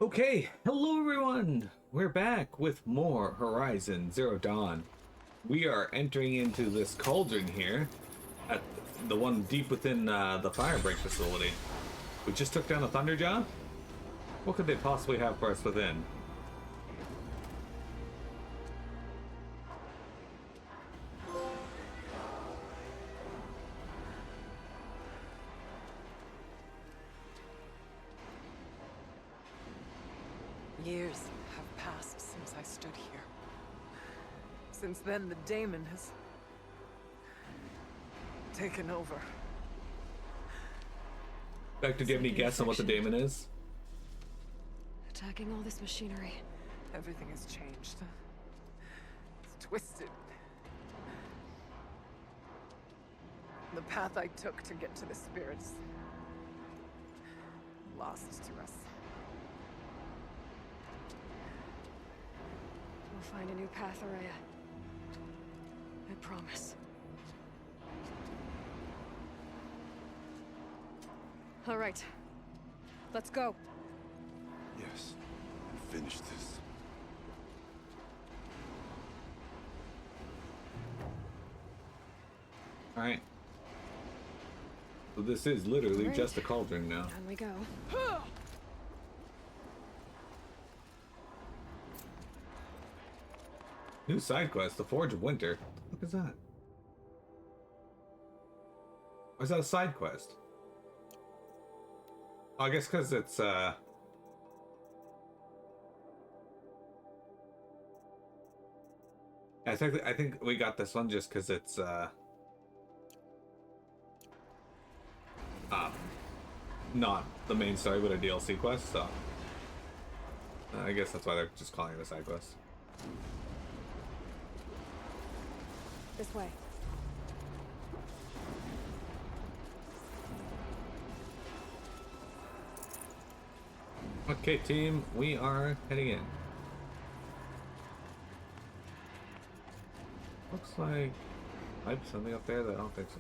Okay, hello everyone! We're back with more Horizon Zero Dawn. We are entering into this cauldron here, at the one deep within the firebreak facility. We just took down a Thunderjaw? What could they possibly have for us within? Years have passed since I stood here. Since then, the Daemon has taken over. Vector, do you have any guess on what the Daemon is? Attacking all this machinery. Everything has changed. It's twisted. The path I took to get to the spirits, lost to us. We'll find a new path, Araya. I promise. All right. Let's go. Yes. Finish this. Alright. So this is literally Right. just a cauldron now. Down we go. New side quest, the Forge of Winter. What is that? Why is that a side quest? Oh, I guess because it's I think we got this one just because it's not the main story but a DLC quest, so I guess that's why they're just calling it a side quest. This way. Okay, team, we are heading in. Looks like something up there that I don't think so.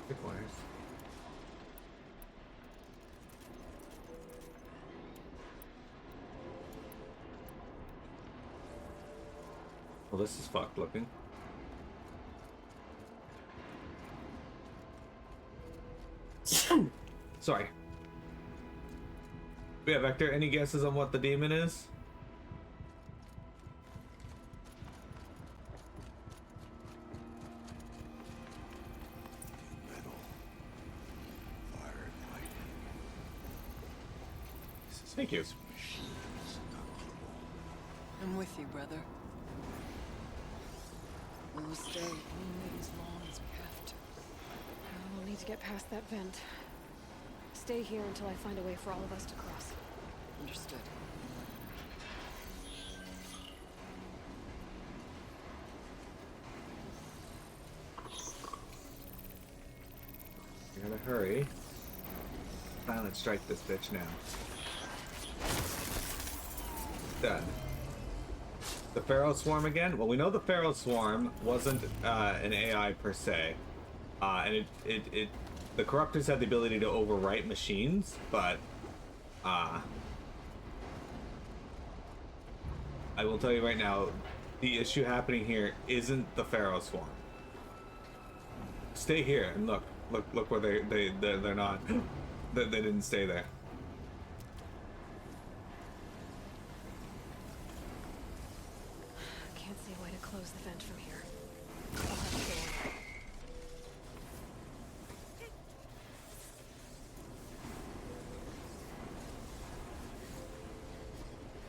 Big wires. Well, this is fucked looking. Sorry. Yeah, Vector, any guesses on what the demon is? Metal. Fire and lightning. This is Thank you. this machine is not I'm with you, brother. We will stay only as long as we have to. We'll need to get past that vent. Stay here until I find a way for all of us to cross. Understood. We gotta hurry. Silent strike this bitch now. Done. The Pharaoh Swarm again? Well, we know the Pharaoh Swarm wasn't an AI per se. And the Corruptors had the ability to overwrite machines, but I will tell you right now, the issue happening here isn't the Pharaoh Swarm. Stay here and look where they're not. They didn't stay there. Can't see a way to close the vent from here. I'll have to go on.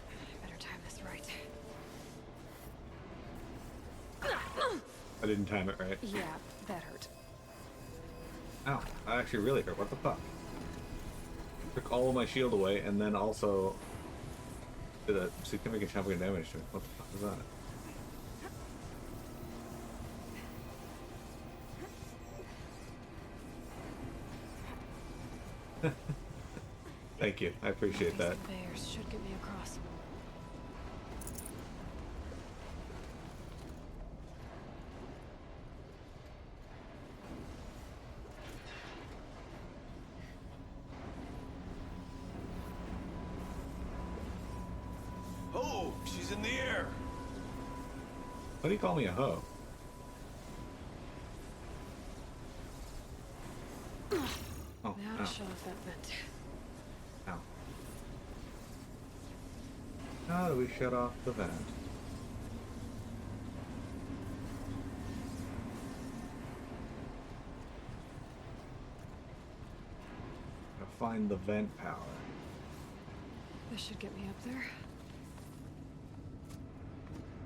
I better time this right. I didn't time it right. Yeah, that hurt. Ow, that actually really hurt. What the fuck? Took all of my shield away and then also did a significant chunk of damage to me. What the fuck is that? Thank you. I appreciate that. These conveyors should get me across. Whoa, she's in the air. Why do you call me a hoe? Oh, Now ow, to shut off that vent. ow. How do we shut off the vent? Gotta find the vent power. This should get me up there.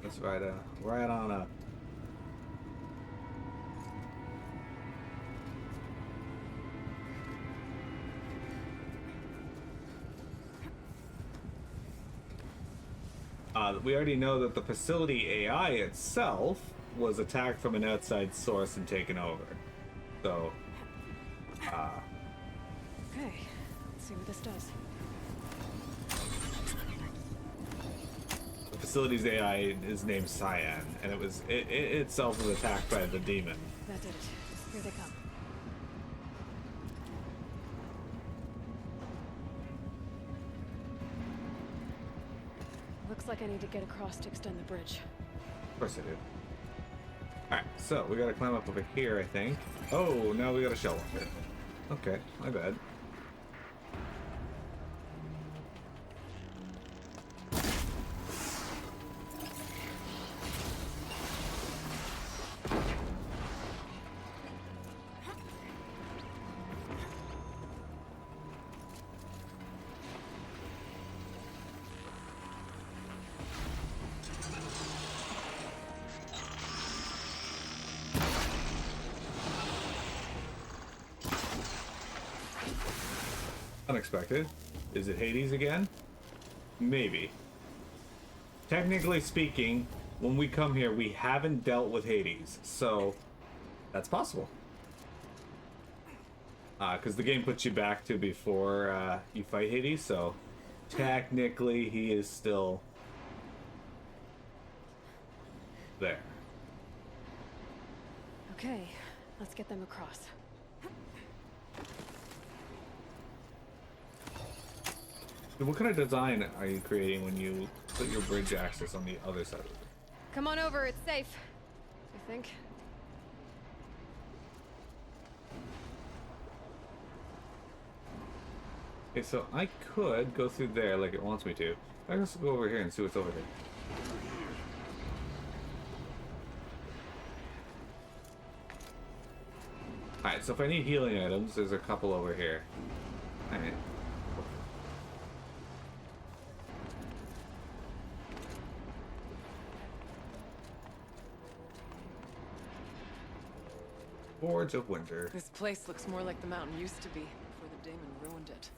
That's right, right on up. We already know that the facility AI itself was attacked from an outside source and taken over. So, Okay, let's see what this does. the facility's AI is named Cyan, and it itself was attacked by the demon. That did it. Here they come. Looks like I need to get across to extend the bridge. Of course I do. Alright, so we gotta climb up over here, I think. Oh, now we gotta shell off it. Okay, my bad. Unexpected. Is it Hades again? Maybe. Technically speaking, when we come here, we haven't dealt with Hades, so that's possible. Because the game puts you back to before you fight Hades, so technically he is still there. Okay, let's get them across. What kind of design are you creating when you put your bridge access on the other side of it? Come on over, it's safe. I think. Okay, so I could go through there like it wants me to. I can just go over here and see what's over here. Alright, so if I need healing items, there's a couple over here. Alright. Forge of Winter. This place looks more like the mountain used to be before the Daemon ruined it.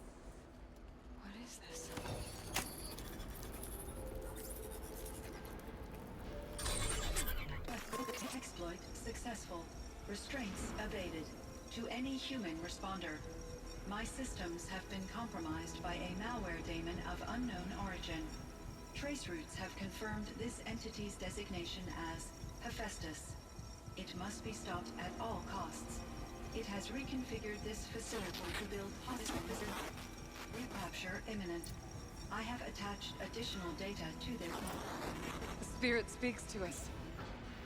What is this? Exploit successful. Restraints evaded. To any human responder. My systems have been compromised by a malware daemon of unknown origin. Trace routes have confirmed this entity's designation as Hephaestus. It must be stopped at all costs. It has reconfigured this facility to build hospitals. Recapture imminent. I have attached additional data to their... The spirit speaks to us.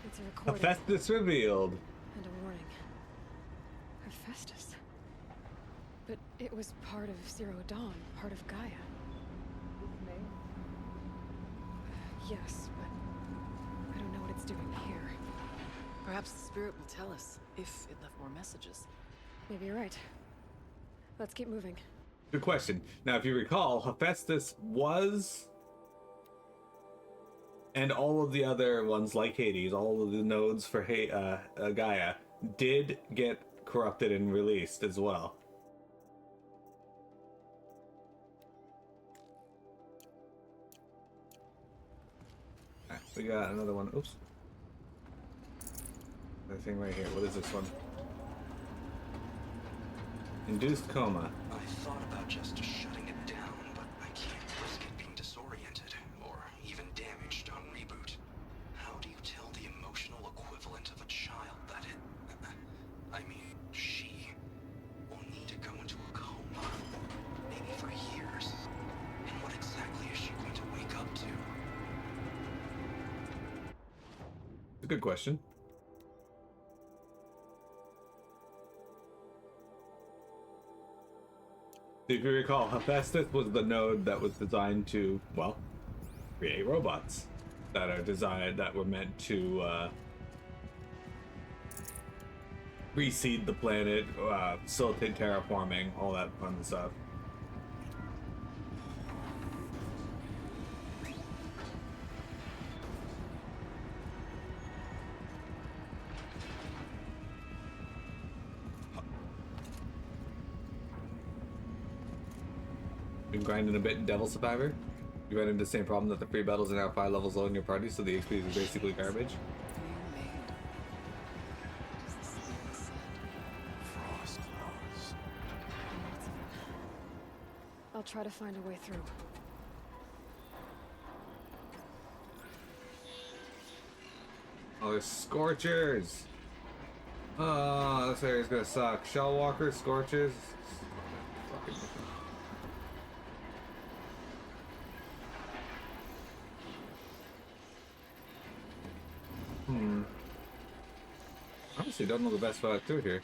It's a recording Hephaestus revealed. and a warning. Hephaestus. But it was part of Zero Dawn, part of Gaia. Yes, but I don't know what it's doing here. Perhaps the spirit will tell us if it left more messages. Maybe you're right. Let's keep moving. Good question. Now, if you recall, Hephaestus was, and all of the other ones like Hades, all of the nodes for Gaia, did get corrupted and released as well. Alright, we got another one. Oops. Another thing right here. What is this one? Induced coma. I thought about just shutting it down, but I can't risk it being disoriented or even damaged on reboot. How do you tell the emotional equivalent of a child that I mean, she will need to go into a coma, maybe for years. And what exactly is she going to wake up to? good question. If you recall, Hephaestus was the node that was designed to, well, create robots that are designed, that were meant to reseed the planet, facilitate terraforming, all that fun stuff. Been grinding a bit in Devil Survivor. You ran into the same problem that the free battles are now 5 levels low in your party, so the XP is basically garbage. Frost laws. I'll try to find a way through. Oh, there's Scorchers! Oh, this area's gonna suck. Shell Walkers, Scorchers. Fucking... Honestly, don't know the best spot through here.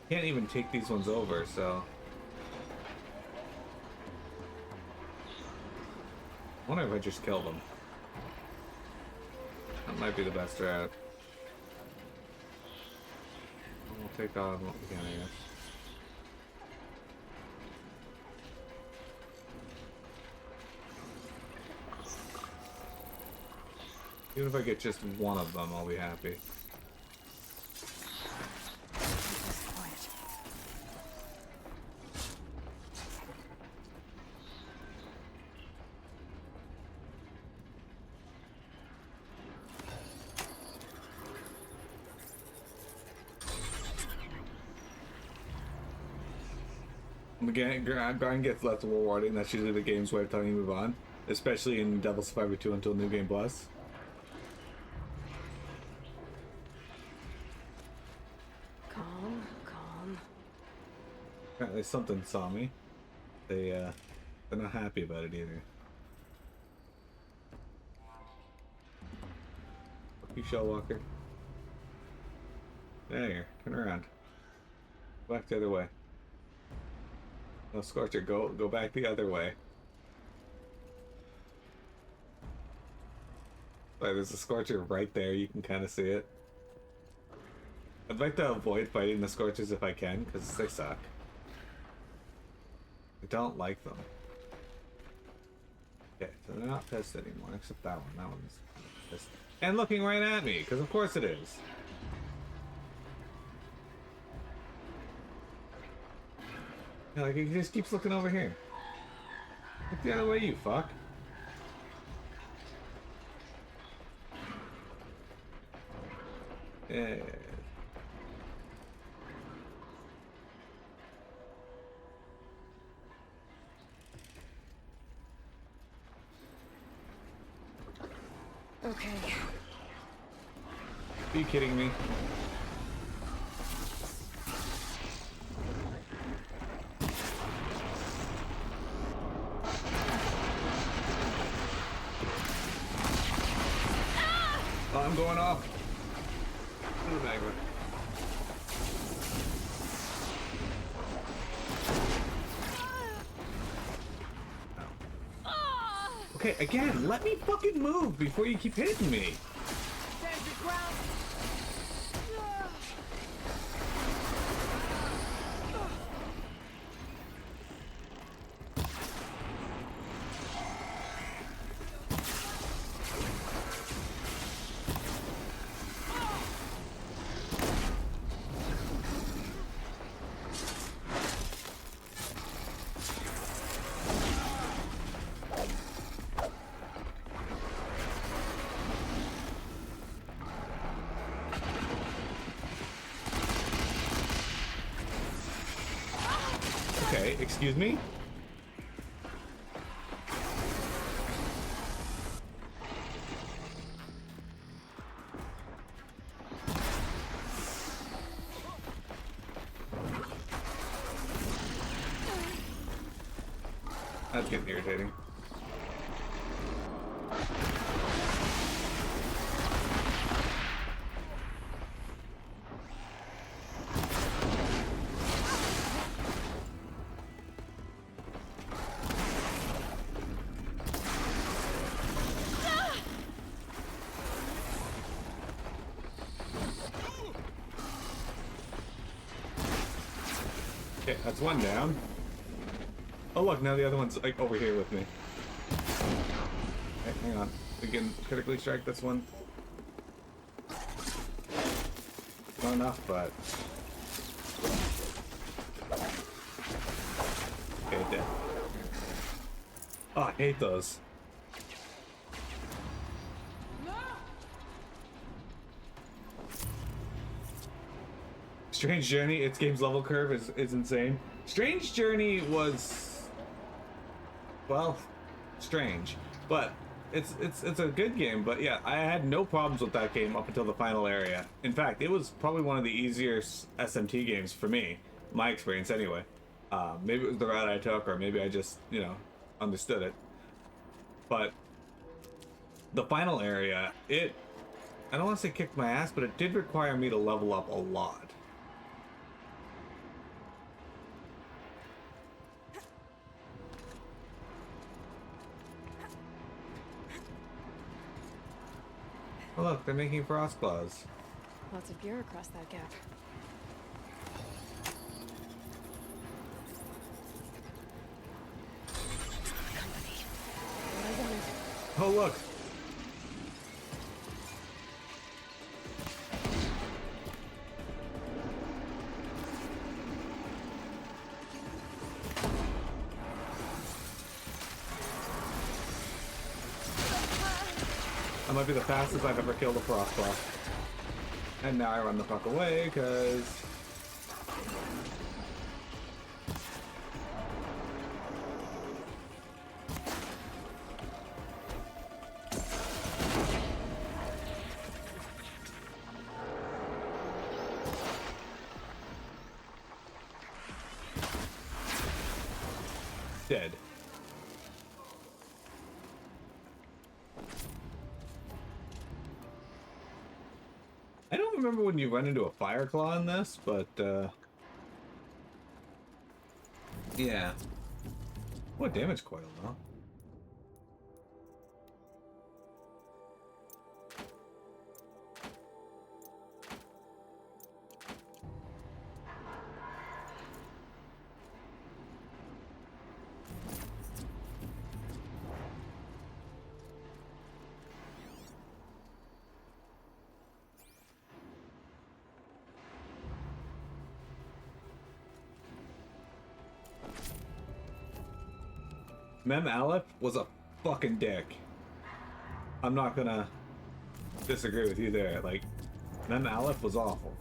Can't even take these ones over, so... I wonder if I just kill them. That might be the best route. We'll take on what we can, I guess. Even if I get just one of them, I'll be happy. Again, grind gets less rewarding. That's usually the game's way of telling you to move on, especially in Devil Survivor 2 until New Game Plus. Calm. Apparently something saw me. They're not happy about it either. Fuck you, Shellwalker. There, turn around. Back the other way. No, Scorcher, go back the other way. Right, there's a Scorcher right there, you can kind of see it. I'd like to avoid fighting the Scorchers if I can, because they suck. I don't like them. Okay, so they're not pissed anymore, except that one. That one's pissed. And looking right at me, because of course it is. Yeah, like, he just keeps looking over here. Look the other way, you fuck. Yeah. Okay. Are you kidding me? Oh, I'm going off. Put it back. Okay, again, let me fucking move before you keep hitting me. Stand your ground. Okay, excuse me? That's getting irritating. Okay, that's one down. Oh look, now the other one's like over here with me. Okay, hang on. We can critically strike this one. Not enough, but... Okay, dead. Oh, I hate those. Strange Journey, its game's level curve is insane. Strange Journey was... well, strange. But it's a good game, but yeah, I had no problems with that game up until the final area. In fact, it was probably one of the easier SMT games for me, my experience anyway. Maybe it was the route I took, or maybe I just, you know, understood it. But the final area, I don't want to say kicked my ass, but it did require me to level up a lot. Oh look, they're making frost claws. Lots of gear across that gap. Company. What I wanted. Oh look! That might be the fastest I've ever killed a frostclaw. And now I run the fuck away, because... dead. I don't remember when you run into a fire claw in this, but yeah. What damage coil though? Mem Aleph was a fucking dick. I'm not gonna disagree with you there. Like, Mem Aleph was awful.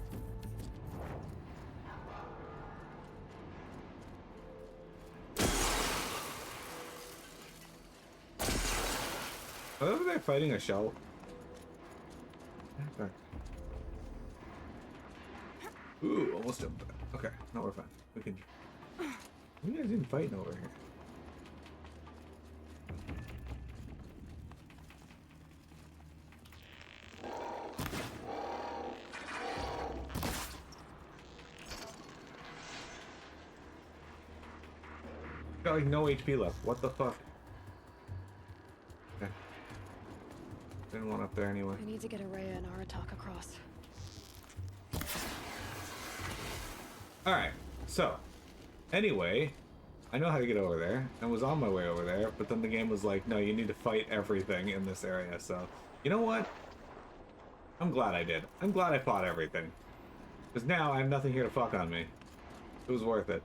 Are they over there fighting a shell? Okay. Ooh, almost jumped. Okay, no, we're fine. We can. You guys even fighting over here? Got like no HP left. What the fuck? Okay. Didn't want up there anyway. I need to get Araya and Aratak across. Alright, so anyway, I know how to get over there and was on my way over there, but then the game was like, no, you need to fight everything in this area. So, you know what? I'm glad I did. I'm glad I fought everything. Because now I have nothing here to fuck on me. It was worth it.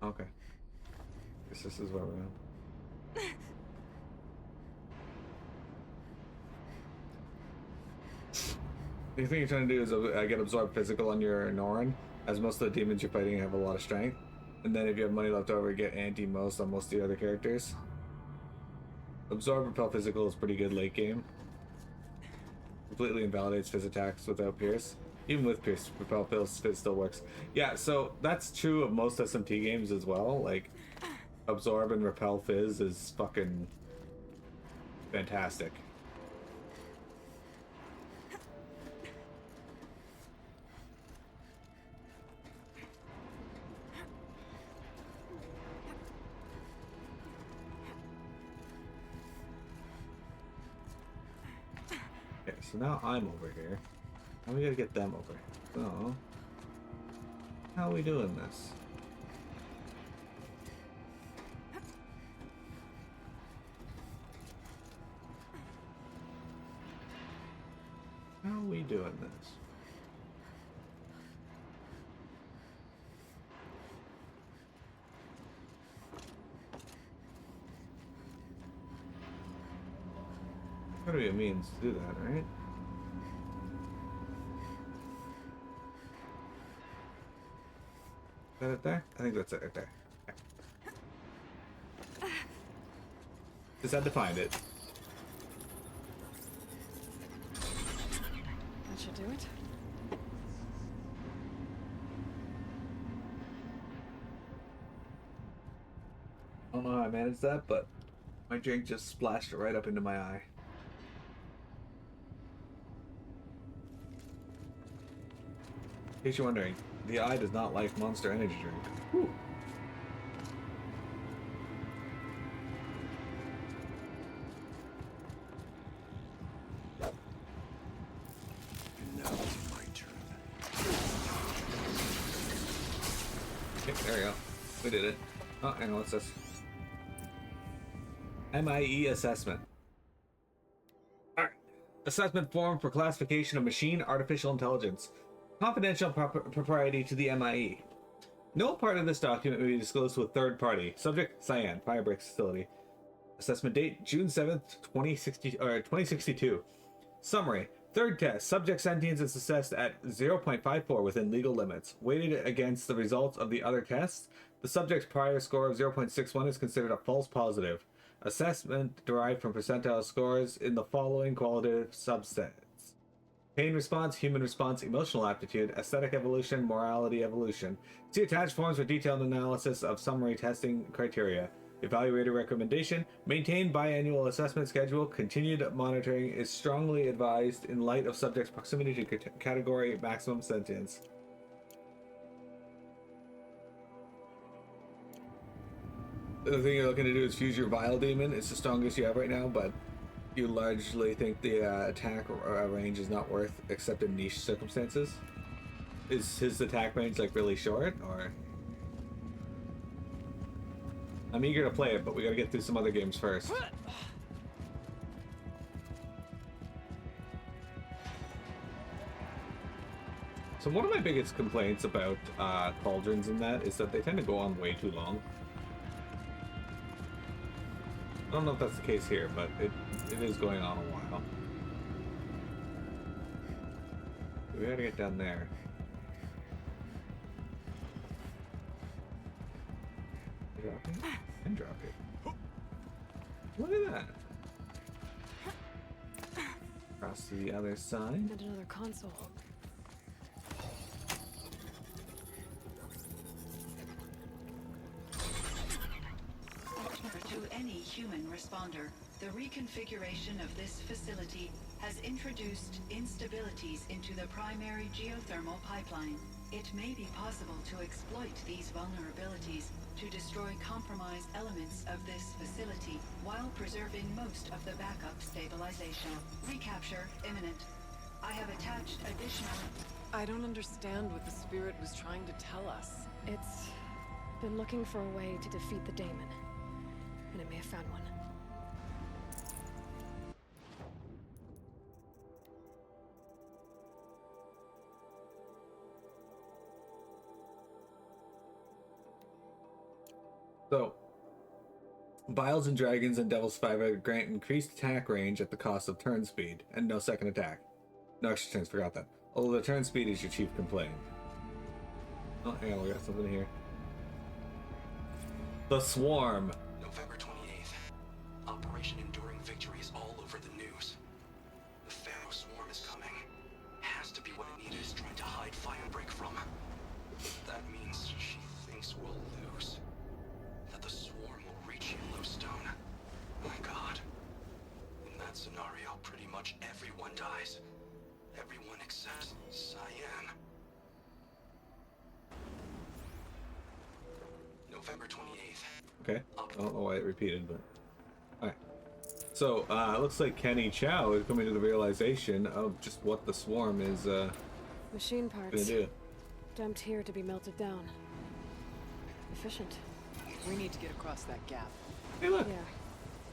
Okay. Guess this is where we're at. The thing you're trying to do is get absorbed physical on your Norin, as most of the demons you're fighting have a lot of strength. And then if you have money left over, get anti-most on most of the other characters. Absorb Repel Physical is pretty good late game. Completely invalidates Fizz attacks without Pierce. Even with Pierce, Repel Fizz still works. Yeah, so that's true of most SMT games as well. Like, Absorb and Repel Fizz is fucking fantastic. So now I'm over here. Now we gotta get them over here. So, how are we doing this? How are we doing this? Gotta be a means to do that, right? Is that it there? I think that's it right there. Okay. Just had to find it. That should do it. I don't know how I managed that, but my drink just splashed right up into my eye. In case you're wondering, the eye does not like Monster Energy drink. Whew. Now it's my turn. Okay, there we go. We did it. Oh, hang on, what's this? MIE assessment. Alright. Assessment form for classification of machine artificial intelligence. Confidential propriety to the MIE. No part of this document may be disclosed to a third party. Subject, Cyan, Firebreak Facility. Assessment date, June 7th, 2062. Summary. Third test. Subject sentience is assessed at 0.54 within legal limits. Weighted against the results of the other tests, the subject's prior score of 0.61 is considered a false positive. Assessment derived from percentile scores in the following qualitative subsets. Pain response, human response, emotional aptitude, aesthetic evolution, morality evolution. See attached forms for detailed analysis of summary testing criteria. Evaluator recommendation: maintain biannual assessment schedule. Continued monitoring is strongly advised in light of subject's proximity to category maximum sentence. The thing you're looking to do is fuse your Vile Demon. It's the strongest you have right now, but you largely think the attack range is not worth except in niche circumstances. Is his attack range like really short, or? I'm eager to play it, but we gotta get through some other games first. So one of my biggest complaints about cauldrons in that is that they tend to go on way too long. I don't know if that's the case here, but it is going on a while. We gotta get down there. Drop it and drop it. Look at that. Cross to the other side. And another console. To any human responder, the reconfiguration of this facility has introduced instabilities into the primary geothermal pipeline. It may be possible to exploit these vulnerabilities to destroy compromised elements of this facility while preserving most of the backup stabilization. Recapture imminent. I have attached additional... I don't understand what the spirit was trying to tell us. It's been looking for a way to defeat the Daemon. And it may have found one. So, Vials and Dragons and Devil's Fiber grant increased attack range at the cost of turn speed, and no second attack. No extra turns, forgot that. Although the turn speed is your chief complaint. Oh, hang on, we got something here. The Swarm. November 28th. Operation Enduring Victory is all over the news. The Pharaoh Swarm is coming. Has to be what Anita is trying to hide Firebreak from. That means she thinks we'll lose. That the Swarm will reach Yellowstone. My God. In that scenario, pretty much everyone dies. Everyone except Cyan. November 28th. Okay. I don't know why it repeated, but... Alright. So, it looks like Kenny Chow is coming to the realization of just what the swarm is, Machine gonna parts. do. Dumped here to be melted down. Efficient. We need to get across that gap. Hey, look! Yeah.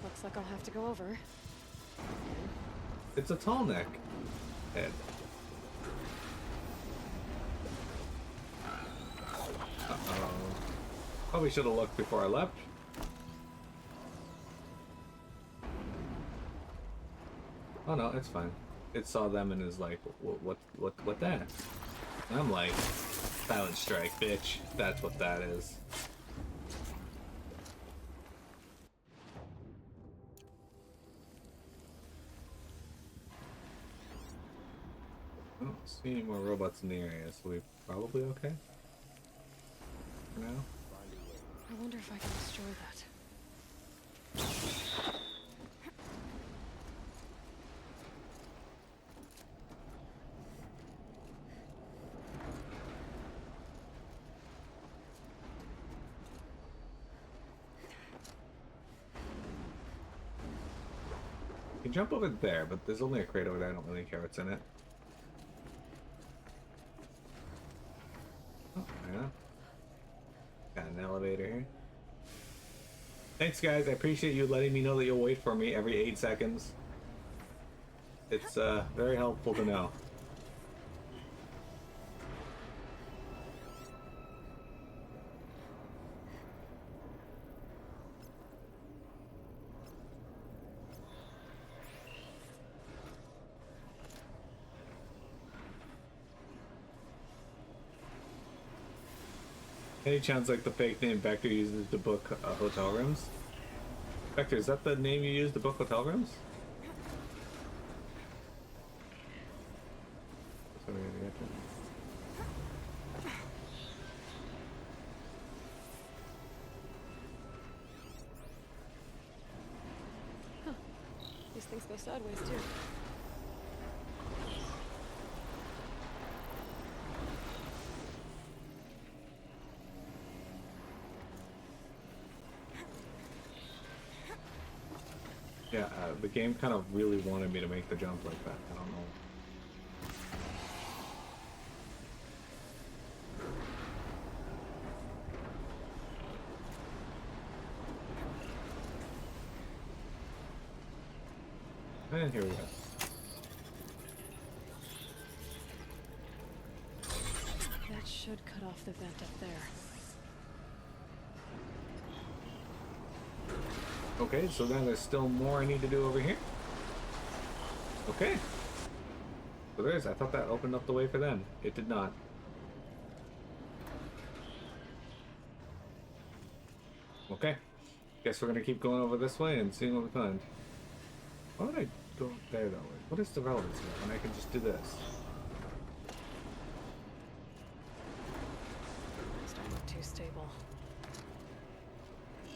Looks like I'll have to go over. It's a tall neck head. Uh-oh. Probably should have looked before I left. Oh no, it's fine. It saw them and is like, what that? And I'm like, silent strike, bitch. That's what that is. I don't see any more robots in the area, so we're probably okay for now. I wonder if I can destroy that. You can jump over there, but there's only a crate over there. I don't really care what's in it. Oh, yeah. Got an elevator here. Thanks, guys. I appreciate you letting me know that you'll wait for me every 8 seconds. It's very helpful to know. Any chance like the fake name Vector uses to book hotel rooms? Vector, is that the name you use to book hotel rooms? That's what we're gonna get to. These things go sideways too. Yeah, the game kind of really wanted me to make the jump like that. I don't know. And here we go. That should cut off the vent up there. Okay, so then there's still more I need to do over here. Okay. So there is. I thought that opened up the way for them. It did not. Okay. Guess we're gonna keep going over this way and seeing what we find. Why would I go there though? What is the relevance of it when I can just do this? These don't look too stable.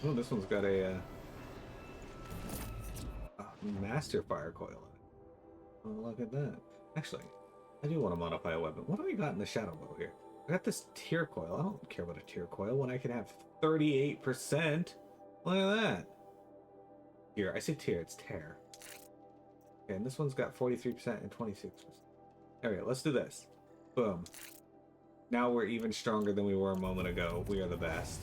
Oh, this one's got a master fire coil in it. Oh, look at that. Actually, I do want to modify a weapon. What do we got in the shadow bow here? I got this tier coil. I don't care about a tier coil when I can have 38%. Look at that. Here, I say tier, it's tear. Okay, and this one's got 43% and 26%. Okay, let's do this. Boom. Now we're even stronger than we were a moment ago. We are the best.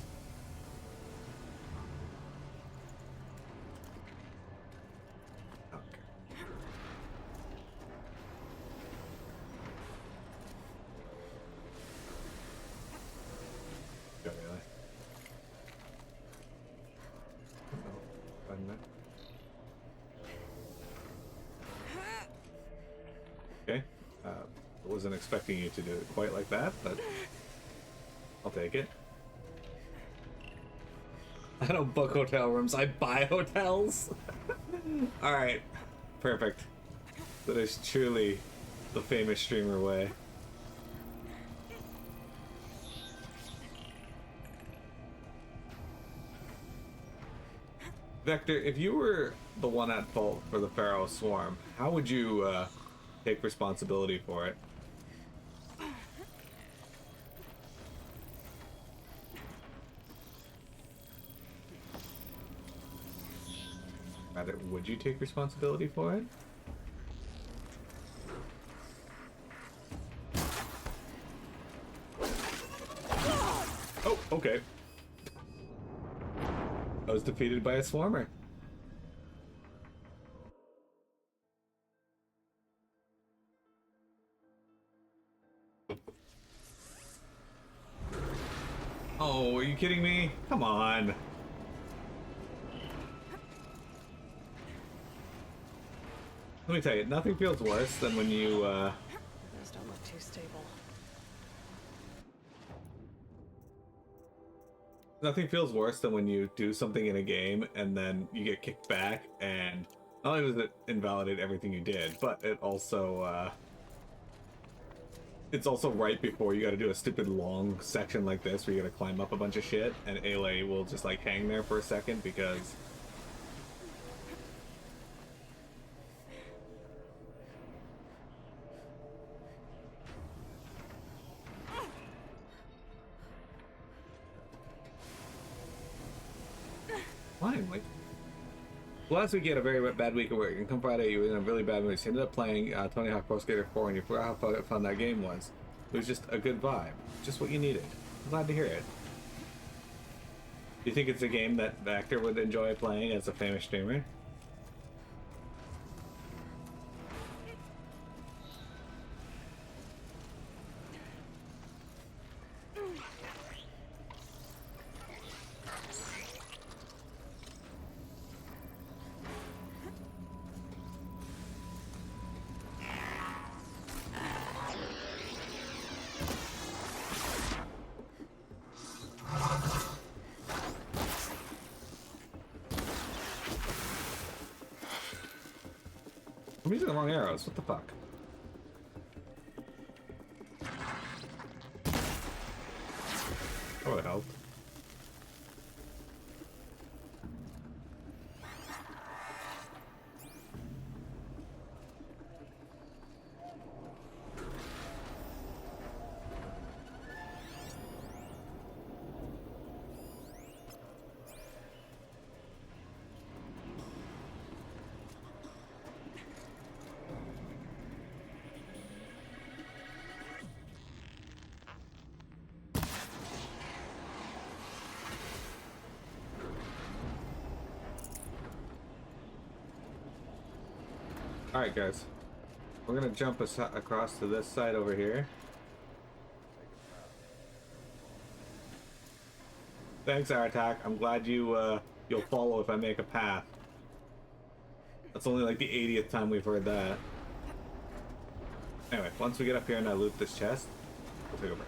Okay, wasn't expecting you to do it quite like that, but I'll take it. I don't book hotel rooms, I buy hotels. Alright, perfect. That is truly the famous streamer way. Vector, if you were the one at fault for the Pharaoh swarm, how would you take responsibility for it? rather, would you take responsibility for it? Oh, okay. I was defeated by a swarmer. Oh, are you kidding me? Come on. Let me tell you, nothing feels worse than when you, Those don't look too stable. Nothing feels worse than when you do something in a game and then you get kicked back, and not only does it invalidate everything you did, but it's also right before you gotta do a stupid long section like this where you gotta climb up a bunch of shit, and Ayla will just like hang there for a second because... Finally. Last week you had a very bad week of work, and come Friday you were in a really bad mood. So you ended up playing Tony Hawk Pro Skater 4 and you forgot how fun that game was. It was just a good vibe. Just what you needed. I'm glad to hear it. Do you think it's a game that the actor would enjoy playing as a famous streamer? I'm using the wrong arrows. What the fuck? That would have helped. Alright guys, we're gonna jump across to this side over here. Thanks, Aratak. I'm glad you'll follow if I make a path. That's only like the 80th time we've heard that. Anyway, once we get up here and I loot this chest, we'll take a break.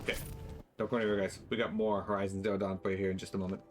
Okay, don't go anywhere guys. We got more Horizon Zero Dawn for you here in just a moment.